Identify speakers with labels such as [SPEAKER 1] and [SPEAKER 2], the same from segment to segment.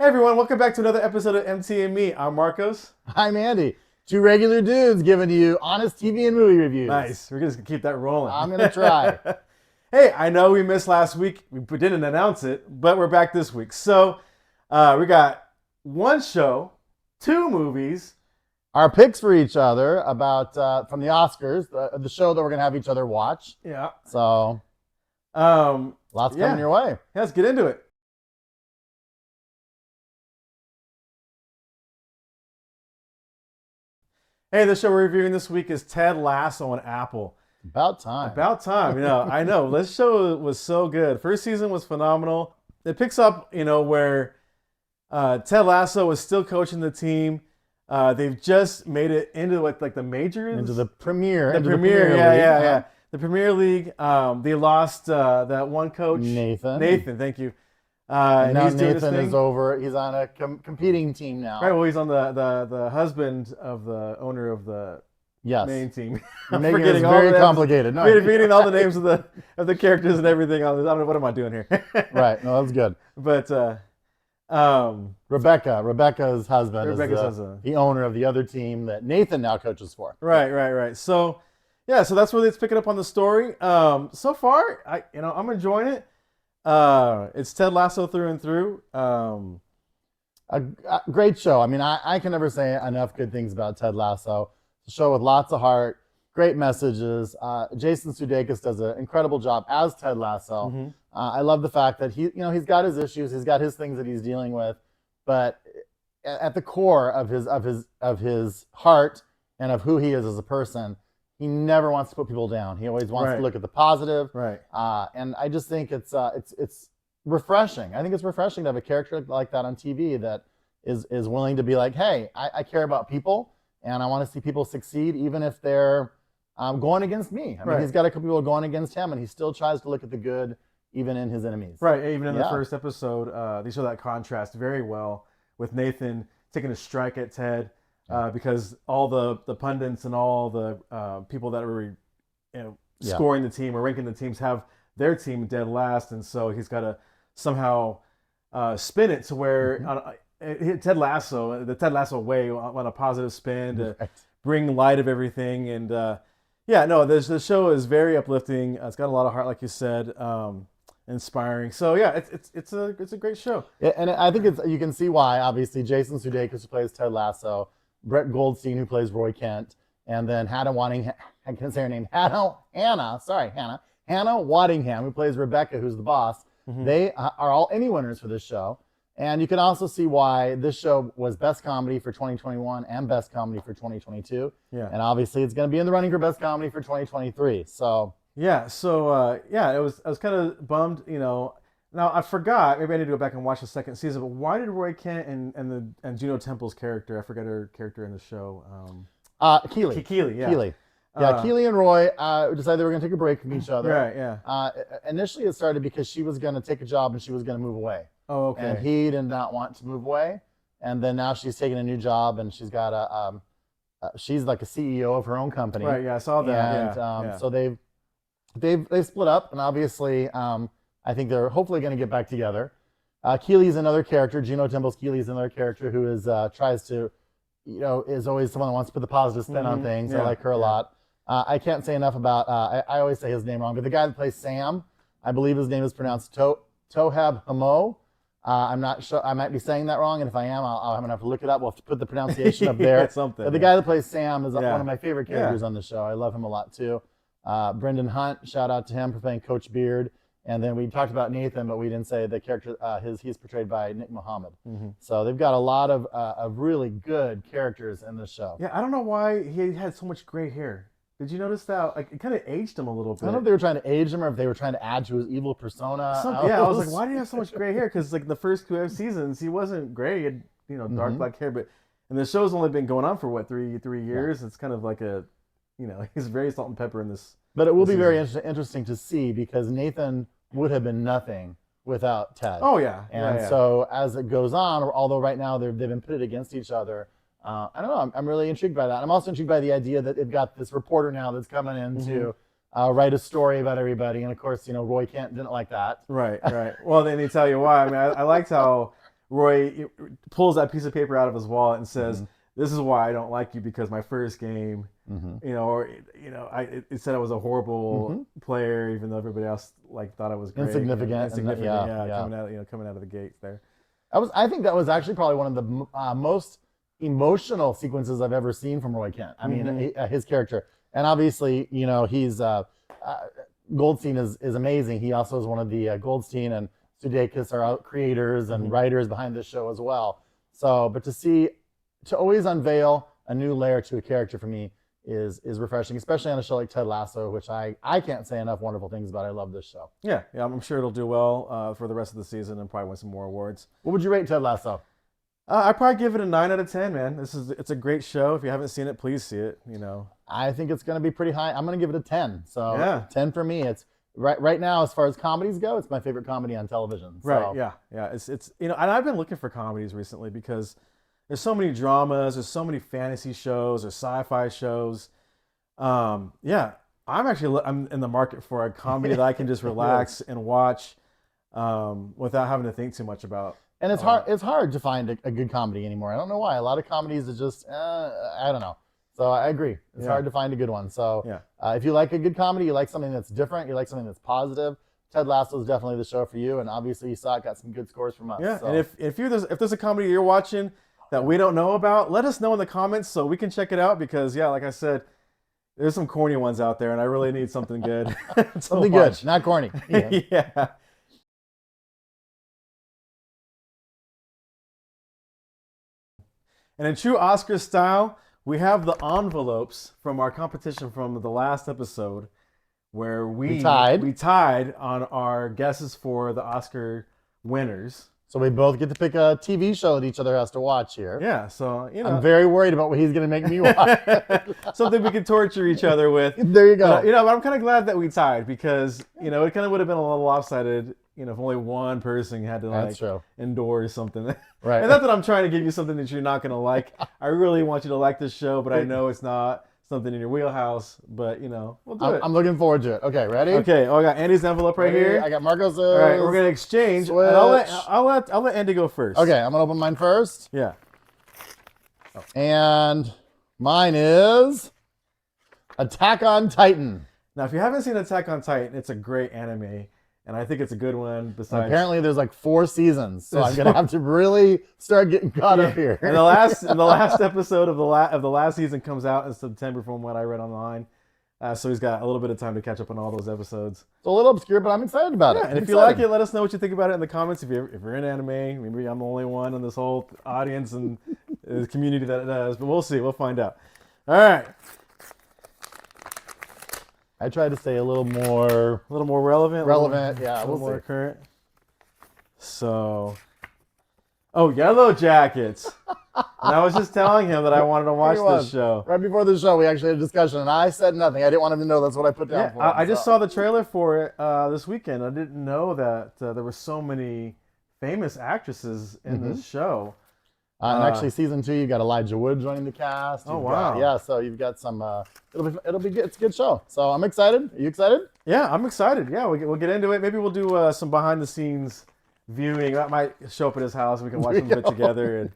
[SPEAKER 1] Hey everyone, welcome back to another episode of MT and Me. I'm Marcos.
[SPEAKER 2] I'm Andy. Two regular dudes giving you honest TV and movie reviews.
[SPEAKER 1] Nice. We're just gonna keep that rolling.
[SPEAKER 2] I'm gonna try.
[SPEAKER 1] Hey, I know we missed last week. We didn't announce it, but we're back this week. So we got one show, two movies.
[SPEAKER 2] Our picks for each other about from the Oscars, the show that we're gonna have each other watch.
[SPEAKER 1] Yeah.
[SPEAKER 2] So lots coming your way.
[SPEAKER 1] Yeah, let's get into it. Hey, the show we're reviewing this week is Ted Lasso on Apple.
[SPEAKER 2] About time.
[SPEAKER 1] About time. I know. This show was so good. First season was phenomenal. It picks up, where Ted Lasso was still coaching the team. They've just made it into like the majors.
[SPEAKER 2] Into the Premier.
[SPEAKER 1] The Premier, yeah. The Premier League. They lost that one coach.
[SPEAKER 2] Nathan,
[SPEAKER 1] thank you.
[SPEAKER 2] And now Nathan is over. He's on a competing team now.
[SPEAKER 1] Right, well, he's on the husband of the owner of the main team.
[SPEAKER 2] I'm making it very complicated.
[SPEAKER 1] No, forgetting all the names of the characters and everything. I don't know, what am I doing here?
[SPEAKER 2] Right, no, that's good.
[SPEAKER 1] But
[SPEAKER 2] Rebecca's husband is the owner of the other team that Nathan now coaches for.
[SPEAKER 1] Right. So, yeah, so that's where it's picking up on the story. So far, I'm enjoying it. It's Ted Lasso through and through.
[SPEAKER 2] A great show. I mean, I can never say enough good things about Ted Lasso. It's a show with lots of heart, great messages. Jason Sudeikis does an incredible job as Ted Lasso.
[SPEAKER 1] Mm-hmm.
[SPEAKER 2] I love the fact that he's got his issues, he's got his things that he's dealing with, but at the core of his heart and of who he is as a person, he never wants to put people down. He always wants to look at the positive.
[SPEAKER 1] Right.
[SPEAKER 2] And I just think it's refreshing. I think it's refreshing to have a character like that on TV that is willing to be like, hey, I care about people and I want to see people succeed even if they're going against me. I mean, he's got a couple people going against him and he still tries to look at the good even in his enemies.
[SPEAKER 1] Right. Even in the first episode, they show that contrast very well with Nathan taking a strike at Ted. Because all the pundits and all the people that were scoring the team or ranking the teams have their team dead last, and so he's got to somehow spin it to where the Ted Lasso way on a positive spin to bring light of everything. And the show is very uplifting. It's got a lot of heart, like you said, inspiring. So yeah, it's a great show.
[SPEAKER 2] Yeah, and I think you can see why. Obviously, Jason Sudeikis, who plays Ted Lasso, Brett Goldstein, who plays Roy Kent, and then Hannah Waddingham, I can't say her name, Hannah Waddingham, who plays Rebecca, who's the boss. Mm-hmm. They are all Emmy winners for this show. And you can also see why this show was Best Comedy for 2021 and Best Comedy for 2022.
[SPEAKER 1] Yeah.
[SPEAKER 2] And obviously it's going to be in the running for Best Comedy for 2023. So
[SPEAKER 1] I was kind of bummed, Now I forgot. Maybe I need to go back and watch the second season. But why did Roy Kent and Juno Temple's character? I forget her character in the show.
[SPEAKER 2] Keely.
[SPEAKER 1] Keely. Yeah.
[SPEAKER 2] Keely. Yeah. Keely and Roy decided they were going to take a break from each other.
[SPEAKER 1] Right. Yeah.
[SPEAKER 2] Initially, it started because she was going to take a job and she was going to move away.
[SPEAKER 1] Oh, okay.
[SPEAKER 2] And he did not want to move away. And then now she's taking a new job and she's got she's like a CEO of her own company.
[SPEAKER 1] Right. Yeah. I saw that.
[SPEAKER 2] And so they've split up, and obviously. I think they're hopefully going to get back together. Keely's another character. Juno Temple's Keely's another character who tries to, is always someone that wants to put the positive spin on things. I like her a lot. I can't say enough about, I always say his name wrong, but the guy that plays Sam, I believe his name is pronounced Tohab Hamo. I'm not sure. I might be saying that wrong, and if I am, I'm going to have to look it up. We'll have to put the pronunciation up there. But the guy that plays Sam is one of my favorite characters on the show. I love him a lot, too. Brendan Hunt, shout out to him for playing Coach Beard. And then we talked about Nathan, but we didn't say the character. He's portrayed by Nick Mohammed. Mm-hmm. So they've got a lot of really good characters in this show.
[SPEAKER 1] Yeah, I don't know why he had so much gray hair. Did you notice that? Like, it kind of aged him a little bit.
[SPEAKER 2] I don't know if they were trying to age him or if they were trying to add to his evil persona.
[SPEAKER 1] I was like, why do you have so much gray hair? Because like the first 2 seasons, he wasn't gray. He had dark black hair, and the show's only been going on for what three years. Yeah. It's kind of like he's very salt and pepper in this.
[SPEAKER 2] But it will be very interesting to see because Nathan would have been nothing without Ted.
[SPEAKER 1] Oh, yeah.
[SPEAKER 2] And so as it goes on, although right now they've been pitted against each other, I don't know. I'm really intrigued by that. I'm also intrigued by the idea that they've got this reporter now that's coming in to write a story about everybody. And, of course, Roy Kent didn't like that.
[SPEAKER 1] Right. Well, then they tell you why. I mean, I liked how Roy pulls that piece of paper out of his wallet and says,
[SPEAKER 2] Mm-hmm.
[SPEAKER 1] "This is why I don't like you, because my first game,
[SPEAKER 2] Mm-hmm.
[SPEAKER 1] it said I was a horrible
[SPEAKER 2] Mm-hmm.
[SPEAKER 1] player, even though everybody else like thought I was great,
[SPEAKER 2] Insignificant.
[SPEAKER 1] insignificant,
[SPEAKER 2] Yeah.
[SPEAKER 1] coming out of the gates there."
[SPEAKER 2] I think that was actually probably one of the most emotional sequences I've ever seen from Roy Kent. I mean, his character, and obviously, he's Goldstein is amazing. He also is one of the Goldstein and Sudeikis are creators and writers behind this show as well. So, but to always unveil a new layer to a character for me is refreshing, especially on a show like Ted Lasso, which I can't say enough wonderful things about. I love this show.
[SPEAKER 1] Yeah, I'm sure it'll do well for the rest of the season and probably win some more awards.
[SPEAKER 2] What would you rate Ted Lasso?
[SPEAKER 1] I'd probably give it a 9 out of 10, man. It's a great show. If you haven't seen it, please see it.
[SPEAKER 2] I think it's going to be pretty high. I'm going to give it a 10. So
[SPEAKER 1] yeah.
[SPEAKER 2] 10 for me. It's right now, as far as comedies go, it's my favorite comedy on television. So.
[SPEAKER 1] Right. Yeah. It's and I've been looking for comedies recently because there's so many dramas, there's so many fantasy shows or sci-fi shows. I'm in the market for a comedy that I can just relax and watch without having to think too much about.
[SPEAKER 2] And it's hard. It's hard to find a good comedy anymore. I don't know why. A lot of comedies are just I don't know. So I agree. It's hard to find a good one. So if you like a good comedy, you like something that's different, you like something that's positive, Ted Lasso is definitely the show for you. And obviously you saw it got some good scores from us.
[SPEAKER 1] Yeah.
[SPEAKER 2] So.
[SPEAKER 1] And if there's a comedy you're watching that we don't know about, let us know in the comments so we can check it out. Because like I said, there's some corny ones out there, and I really need something good.
[SPEAKER 2] Something good, not corny.
[SPEAKER 1] Yeah. And in true Oscar style, we have the envelopes from our competition from the last episode, where we tied on our guesses for the Oscar winners.
[SPEAKER 2] So we both get to pick a TV show that each other has to watch here.
[SPEAKER 1] Yeah, so
[SPEAKER 2] I'm very worried about what he's going to make me watch.
[SPEAKER 1] Something we can torture each other with.
[SPEAKER 2] There you go.
[SPEAKER 1] But I'm kind of glad that we tied because it kind of would have been a little lopsided. If only one person had to endorse something.
[SPEAKER 2] Right.
[SPEAKER 1] And not that I'm trying to give you something that you're not going to like. I really want you to like this show, but I know it's not something in your wheelhouse. But we'll do it.
[SPEAKER 2] I'm looking forward to it. Okay, ready?
[SPEAKER 1] Okay. Oh, I got Andy's envelope right here.
[SPEAKER 2] I got Marcos's.
[SPEAKER 1] All right, we're gonna exchange.
[SPEAKER 2] Switch.
[SPEAKER 1] And I'll let Andy go first.
[SPEAKER 2] Okay, I'm gonna open mine first.
[SPEAKER 1] Yeah.
[SPEAKER 2] Oh. And mine is Attack on Titan.
[SPEAKER 1] Now, if you haven't seen Attack on Titan, it's a great anime. And I think it's a good one. Besides,
[SPEAKER 2] apparently there's like 4 seasons, so I'm gonna have to really start getting caught up here.
[SPEAKER 1] And the last episode of the last season comes out in September, from what I read online. So he's got a little bit of time to catch up on all those episodes.
[SPEAKER 2] It's a little obscure, but I'm excited about it.
[SPEAKER 1] And if you like it, let us know what you think about it in the comments. If you're in anime, maybe I'm the only one in this whole audience and the community that it does. But we'll see. We'll find out. All right.
[SPEAKER 2] I tried to stay a little more
[SPEAKER 1] relevant.
[SPEAKER 2] Yeah,
[SPEAKER 1] a little more current. So, Yellow Jackets. And I was just telling him that I wanted to watch this show.
[SPEAKER 2] Right before the show, we actually had a discussion, and I said nothing. I didn't want him to know that's what I put down for him.
[SPEAKER 1] I just saw the trailer for it this weekend. I didn't know that there were so many famous actresses in this show.
[SPEAKER 2] And actually, season 2, you've got Elijah Wood joining the cast.
[SPEAKER 1] Wow!
[SPEAKER 2] So you've got some. It'll be good. It's a good show. So I'm excited. Are you excited?
[SPEAKER 1] Yeah, I'm excited. Yeah, we'll get into it. Maybe we'll do some behind the scenes viewing. That might show up at his house. We can watch some of it together and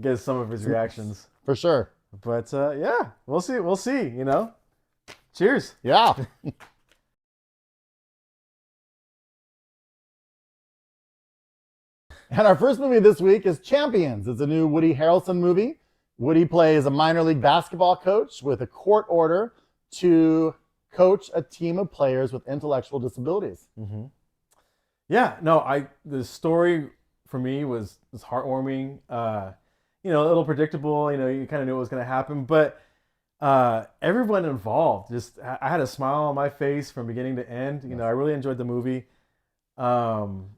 [SPEAKER 1] get some of his reactions.
[SPEAKER 2] For sure.
[SPEAKER 1] But we'll see. We'll see. Cheers.
[SPEAKER 2] Yeah. And our first movie this week is Champions. It's a new Woody Harrelson movie. Woody plays a minor league basketball coach with a court order to coach a team of players with intellectual disabilities.
[SPEAKER 1] Mm-hmm. Yeah, no, the story for me was heartwarming. A little predictable. You kind of knew what was going to happen, but everyone involved I had a smile on my face from beginning to end. I really enjoyed the movie.
[SPEAKER 2] It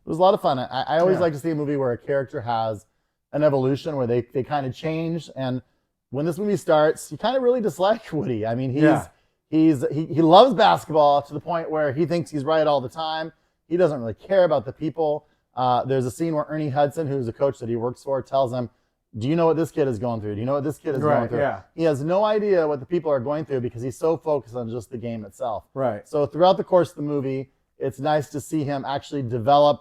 [SPEAKER 2] was a lot of fun. I always like to see a movie where a character has an evolution, where they kind of change. And when this movie starts, you kind of really dislike Woody. I mean, he loves basketball to the point where he thinks he's right all the time. He doesn't really care about the people. There's a scene where Ernie Hudson, who's a coach that he works for, tells him, "Do you know what this kid is going through? Do you know what this kid is going through?"
[SPEAKER 1] Yeah.
[SPEAKER 2] He has no idea what the people are going through because he's so focused on just the game itself.
[SPEAKER 1] Right.
[SPEAKER 2] So throughout the course of the movie, it's nice to see him actually develop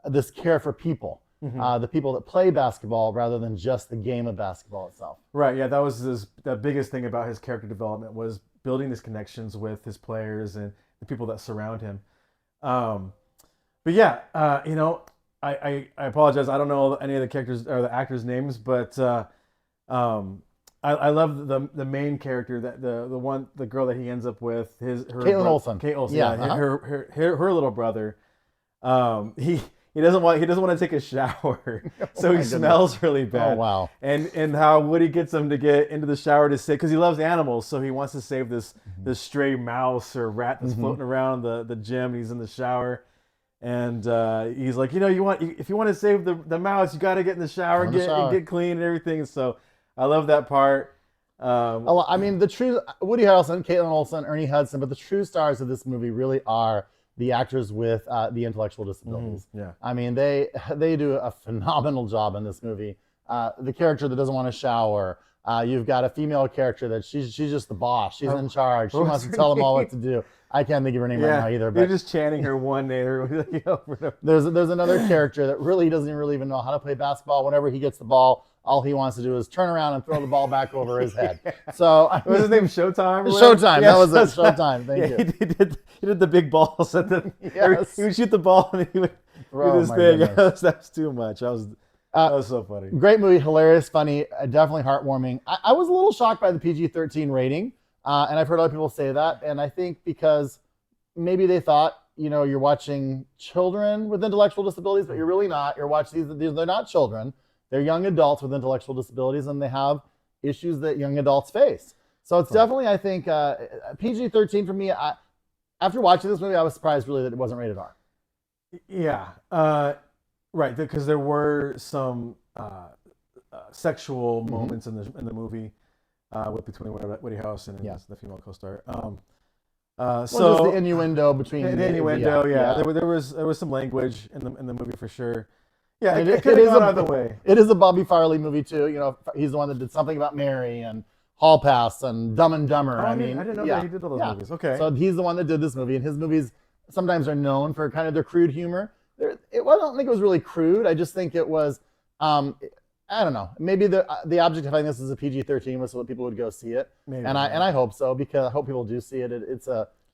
[SPEAKER 2] this care for people. the people that play basketball rather than just the game of basketball itself.
[SPEAKER 1] Right. Yeah, that was the biggest thing about his character development was building these connections with his players and the people that surround him. But yeah, I apologize. I don't know any of the characters or the actors' names, but I love the main character, that the girl that he ends up with,
[SPEAKER 2] Caitlin Olsen.
[SPEAKER 1] Kate Olsen.
[SPEAKER 2] Yeah,
[SPEAKER 1] Yeah, her little brother. He doesn't want to take a shower, so he smells really bad.
[SPEAKER 2] Oh wow!
[SPEAKER 1] And how Woody gets him to get into the shower to save, because he loves animals, so he wants to save this stray mouse or rat that's floating around the gym. He's in the shower, and he's like, if you want to save the mouse, you got to get in the shower and get clean and everything. So I love that part.
[SPEAKER 2] I mean, the true Woody Harrelson, Caitlin Olsen, Ernie Hudson, but the true stars of this movie really are the actors with the intellectual disabilities.
[SPEAKER 1] Yeah.
[SPEAKER 2] I mean, they do a phenomenal job in this movie. The character that doesn't want to shower. You've got a female character that she's just the boss. She's in charge. She wants to tell them all what to do. I can't think of her name right now either. But
[SPEAKER 1] you're just chanting her one name.
[SPEAKER 2] There's another character that really doesn't even know how to play basketball. Whenever he gets the ball, all he wants to do is turn around and throw the ball back over his head. So
[SPEAKER 1] was his name Showtime?
[SPEAKER 2] Showtime. That was it. Showtime. Thank you.
[SPEAKER 1] He did the big balls at the.
[SPEAKER 2] Yes.
[SPEAKER 1] He would shoot the ball and he would do this thing. That's too much. That was so funny.
[SPEAKER 2] Great movie, hilarious, funny, definitely heartwarming. I was a little shocked by the PG-13 rating, and I've heard other people say that, and I think because maybe they thought, you're watching children with intellectual disabilities, but you're really not. You're watching these. They're not children. They're young adults with intellectual disabilities, and they have issues that young adults face. So it's definitely, I think, PG-13 for me. After watching this movie, I was surprised really that it wasn't rated R.
[SPEAKER 1] Yeah, right. Because there were some sexual moments in the movie between Woody Harrelson and the female co-star.
[SPEAKER 2] Just the innuendo between
[SPEAKER 1] the innuendo. Yeah. There was some language in the movie for sure. Yeah, it
[SPEAKER 2] could have
[SPEAKER 1] gone either way.
[SPEAKER 2] It is a Bobby Farley movie too. He's the one that did Something About Mary and Hall Pass and Dumb and Dumber.
[SPEAKER 1] I didn't know that he did all those movies. Okay.
[SPEAKER 2] So he's the one that did this movie, and his movies sometimes are known for kind of their crude humor. I don't think it was really crude. I just think it was, I don't know. Maybe the object of having this as a PG-13 was so that people would go see it. Maybe, and I hope so, because I hope people do see it. It's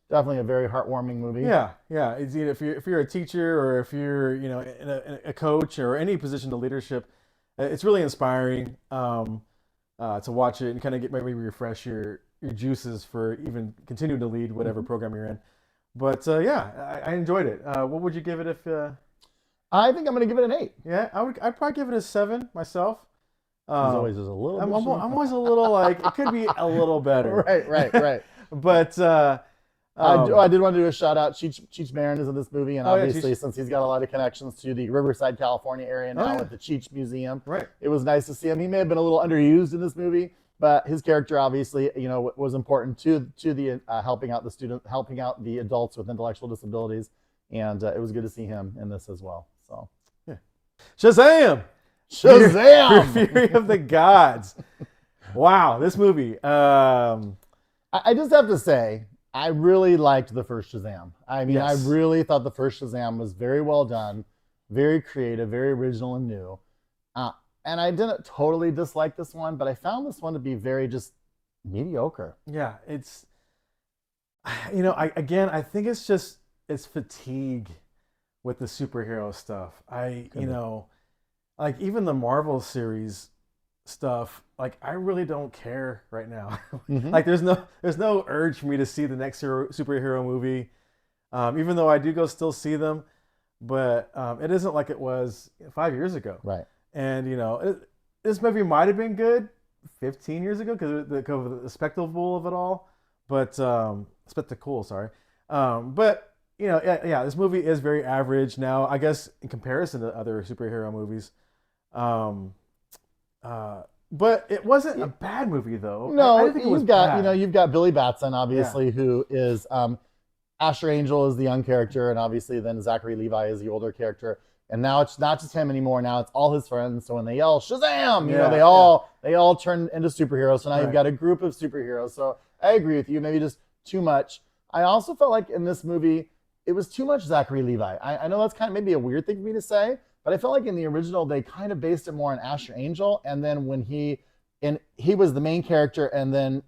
[SPEAKER 2] definitely a very heartwarming movie.
[SPEAKER 1] Yeah. It's if you're a teacher or if you're in a coach or any position of leadership, it's really inspiring to watch it and kind of maybe refresh your juices for even continuing to lead whatever program you're in. But I enjoyed it. What would you give it if?
[SPEAKER 2] I think I'm going to give it an 8.
[SPEAKER 1] Yeah, I'd probably give it a 7 myself.
[SPEAKER 2] Always is a little.
[SPEAKER 1] I'm always a little like it could be a little better.
[SPEAKER 2] Right.
[SPEAKER 1] But
[SPEAKER 2] I did want to do a shout out. Cheech Marin is in this movie, and obviously since he's got a lot of connections to the Riverside, California area now with the Cheech Museum,
[SPEAKER 1] right?
[SPEAKER 2] It was nice to see him. He may have been a little underused in this movie, but his character obviously, was important to the helping out the adults with intellectual disabilities, and it was good to see him in this as well. So,
[SPEAKER 1] yeah. Shazam! Fury of the Gods. Wow, this movie.
[SPEAKER 2] I just have to say, I really liked the first Shazam. I mean, I really thought the first Shazam was very well done, very creative, very original and new. And I didn't totally dislike this one, but I found this one to be very just mediocre.
[SPEAKER 1] Yeah, it's, I think it's fatigue with the superhero stuff. Like even the Marvel series stuff, like I really don't care right now. Like there's no urge for me to see the next superhero movie, even though I do go still see them, but it isn't like it was 5 years ago.
[SPEAKER 2] Right.
[SPEAKER 1] And this movie might have been good 15 years ago because of the spectacle of it all, but spectacle, sorry. But this movie is very average now, I guess, in comparison to other superhero movies. But it wasn't a bad movie though.
[SPEAKER 2] No,
[SPEAKER 1] I didn't think it was bad.
[SPEAKER 2] You've got Billy Batson, obviously, who is Asher Angel is the young character, and obviously then Zachary Levi is the older character. And now it's not just him anymore. Now it's all his friends. So when they yell Shazam, they all turn into superheroes. So now you've got a group of superheroes. So I agree with you. Maybe just too much. I also felt like in this movie it was too much Zachary Levi. I know that's kind of maybe a weird thing for me to say, But I felt like in the original, they kind of based it more on Asher Angel. And then when he was the main character, and then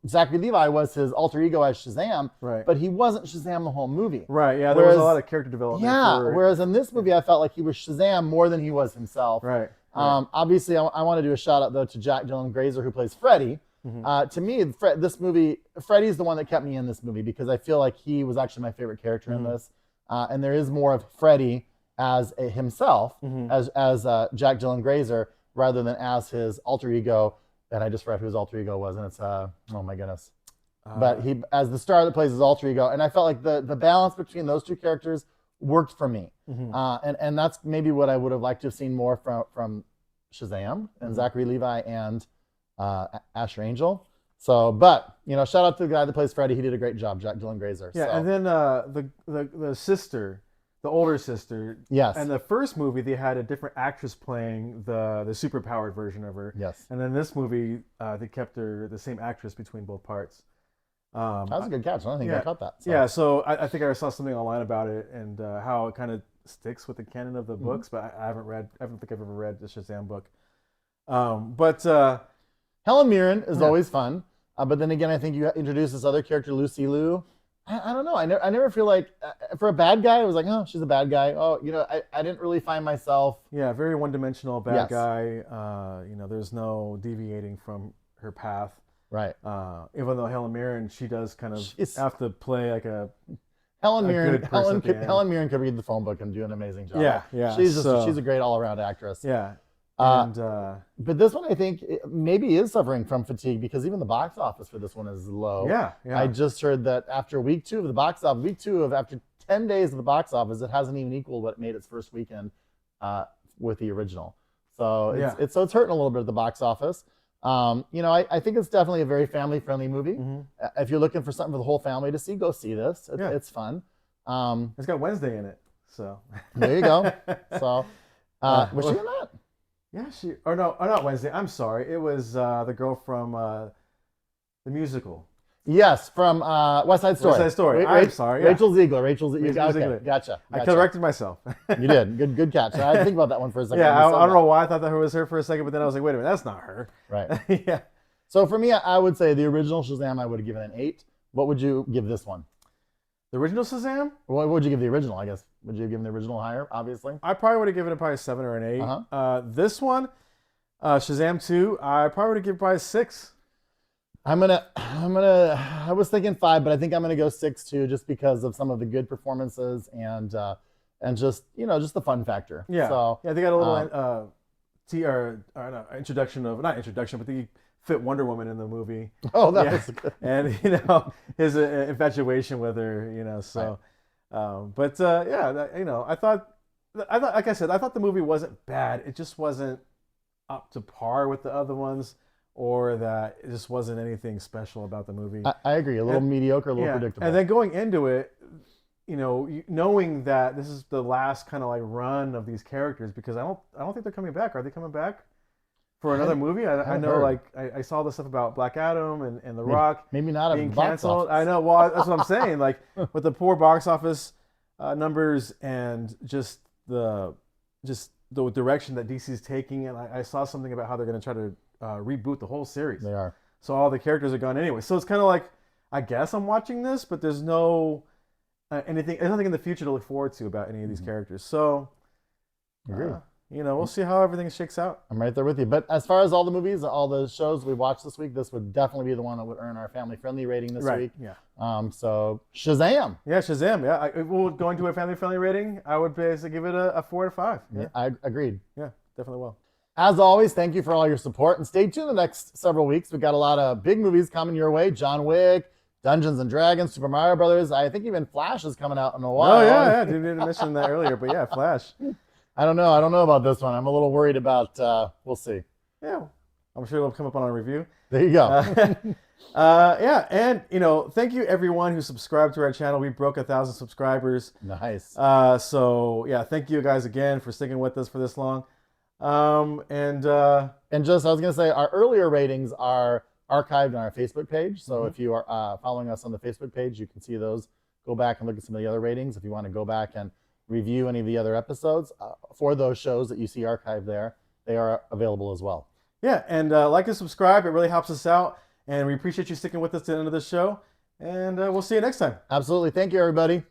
[SPEAKER 2] Zachary Levi was his alter ego as Shazam,
[SPEAKER 1] Right.
[SPEAKER 2] but he wasn't Shazam the whole movie.
[SPEAKER 1] Right. Yeah. There was a lot of character development.
[SPEAKER 2] Yeah. Whereas in this movie, I felt like he was Shazam more than he was himself.
[SPEAKER 1] Right.
[SPEAKER 2] Obviously, I want to do a shout out though to Jack Dylan Grazer, who plays Freddy. To me, this movie, Freddy's the one that kept me in this movie because I feel like he was actually my favorite character in this. And there is more of Freddy as himself, as Jack Dylan Grazer, rather than as his alter ego. And I just forgot who his alter ego was, and it's oh my goodness. But he as the star that plays his alter ego, and I felt like the balance between those two characters worked for me. And that's maybe what I would have liked to have seen more from Shazam and Zachary Levi and Asher Angel. So, but shout out to the guy that plays Freddy. He did a great job, Jack Dylan Grazer.
[SPEAKER 1] Yeah,
[SPEAKER 2] so.
[SPEAKER 1] and then the sister, the older sister.
[SPEAKER 2] Yes.
[SPEAKER 1] And the first movie, they had a different actress playing the superpowered version of her.
[SPEAKER 2] Yes.
[SPEAKER 1] And then this movie, they kept the same actress between both parts.
[SPEAKER 2] That was a good catch. I don't think I caught that.
[SPEAKER 1] So. Yeah, so I think I saw something online about it and how it kind of sticks with the canon of the books, but I don't think I've ever read the Shazam book. But
[SPEAKER 2] Helen Mirren is always fun. But then again, I think you introduced this other character, Lucy Liu. I don't know. I never feel like, for a bad guy, I was like, oh, she's a bad guy. Oh, I didn't really find myself.
[SPEAKER 1] Yeah, very one-dimensional bad guy. There's no deviating from her path.
[SPEAKER 2] Right.
[SPEAKER 1] Even though Helen Mirren, she does kind of have to play like a
[SPEAKER 2] Helen Mirren
[SPEAKER 1] could
[SPEAKER 2] read the phone book and do an amazing job.
[SPEAKER 1] Yeah.
[SPEAKER 2] She's a great all-around actress.
[SPEAKER 1] Yeah.
[SPEAKER 2] But this one, I think, maybe is suffering from fatigue because even the box office for this one is low.
[SPEAKER 1] Yeah.
[SPEAKER 2] I just heard that after week 2 of the box office, after 10 days of the box office, it hasn't even equaled what made its first weekend with the original. So it's hurting a little bit at the box office. I think it's definitely a very family-friendly movie. If you're looking for something for the whole family to see, go see this. It's fun.
[SPEAKER 1] It's got Wednesday in it, so
[SPEAKER 2] there you go. So was she in that?
[SPEAKER 1] Yeah, not Wednesday. I'm sorry. It was the girl from the musical.
[SPEAKER 2] Yes, from West Side Story.
[SPEAKER 1] West Side Story. I'm sorry. Yeah.
[SPEAKER 2] Rachel Ziegler.
[SPEAKER 1] Ziegler.
[SPEAKER 2] Gotcha.
[SPEAKER 1] I corrected myself.
[SPEAKER 2] You did. Good catch. I didn't think about that one for a second.
[SPEAKER 1] Yeah, I don't know why I thought that was her for a second, but then I was like, wait a minute, that's not her.
[SPEAKER 2] Right.
[SPEAKER 1] Yeah.
[SPEAKER 2] So for me, I would say the original Shazam, I would have given an 8. What would you give this one?
[SPEAKER 1] The original Shazam?
[SPEAKER 2] What would you give the original, I guess? Would you have given the original higher, obviously?
[SPEAKER 1] I probably would have given it probably a 7 or an 8. This one, Shazam 2, I probably would have given probably a 6.
[SPEAKER 2] I was thinking 5, but I think I'm gonna go 6 too, just because of some of the good performances and just just the fun factor.
[SPEAKER 1] Yeah.
[SPEAKER 2] So
[SPEAKER 1] yeah, they got a little introduction of, not introduction, but they fit Wonder Woman in the movie.
[SPEAKER 2] Oh, that was good.
[SPEAKER 1] And his infatuation with her, so right. I thought like I said, I thought the movie wasn't bad. It just wasn't up to par with the other ones, or that it just wasn't anything special about the movie.
[SPEAKER 2] I agree. A little mediocre, a little predictable.
[SPEAKER 1] And then going into it, knowing that this is the last kind of like run of these characters, because I don't think they're coming back. Are they coming back for another movie? I know heard. Like I saw the stuff about Black Adam and The Rock
[SPEAKER 2] maybe not
[SPEAKER 1] being canceled. I know. Well, that's what I'm saying. Like with the poor box office numbers and just the direction that DC is taking, and I saw something about how they're going to try to reboot the whole series.
[SPEAKER 2] They are.
[SPEAKER 1] So all the characters are gone anyway. So it's kind of like, I guess I'm watching this, but there's no anything. There's nothing in the future to look forward to about any of these characters. So, we'll see how everything shakes out.
[SPEAKER 2] I'm right there with you. But as far as all the movies, all the shows we watched this week, this would definitely be the one that would earn our family-friendly rating this week.
[SPEAKER 1] Yeah.
[SPEAKER 2] So Shazam.
[SPEAKER 1] Yeah, Shazam. Yeah, going to a family-friendly rating, I would basically give it a 4 to 5. Yeah,
[SPEAKER 2] I agreed.
[SPEAKER 1] Yeah, definitely will.
[SPEAKER 2] As always, thank you for all your support, and stay tuned the next several weeks. We've got a lot of big movies coming your way. John Wick, Dungeons and Dragons, Super Mario Brothers. I think even Flash is coming out in a while.
[SPEAKER 1] Oh yeah. Didn't mention that earlier, but yeah, Flash.
[SPEAKER 2] I don't know about this one. I'm a little worried about. We'll see.
[SPEAKER 1] Yeah, I'm sure it'll come up on our review.
[SPEAKER 2] There you go.
[SPEAKER 1] And thank you everyone who subscribed to our channel. We broke 1,000 subscribers.
[SPEAKER 2] Nice.
[SPEAKER 1] So yeah, thank you guys again for sticking with us for this long.
[SPEAKER 2] And just, I was going to say, our earlier ratings are archived on our Facebook page. So if you are following us on the Facebook page, you can see those. Go back and look at some of the other ratings if you want to go back and review any of the other episodes for those shows that you see archived there, they are available as well.
[SPEAKER 1] Yeah, and like and subscribe. It really helps us out. And we appreciate you sticking with us to the end of the show. And we'll see you next time.
[SPEAKER 2] Absolutely. Thank you, everybody.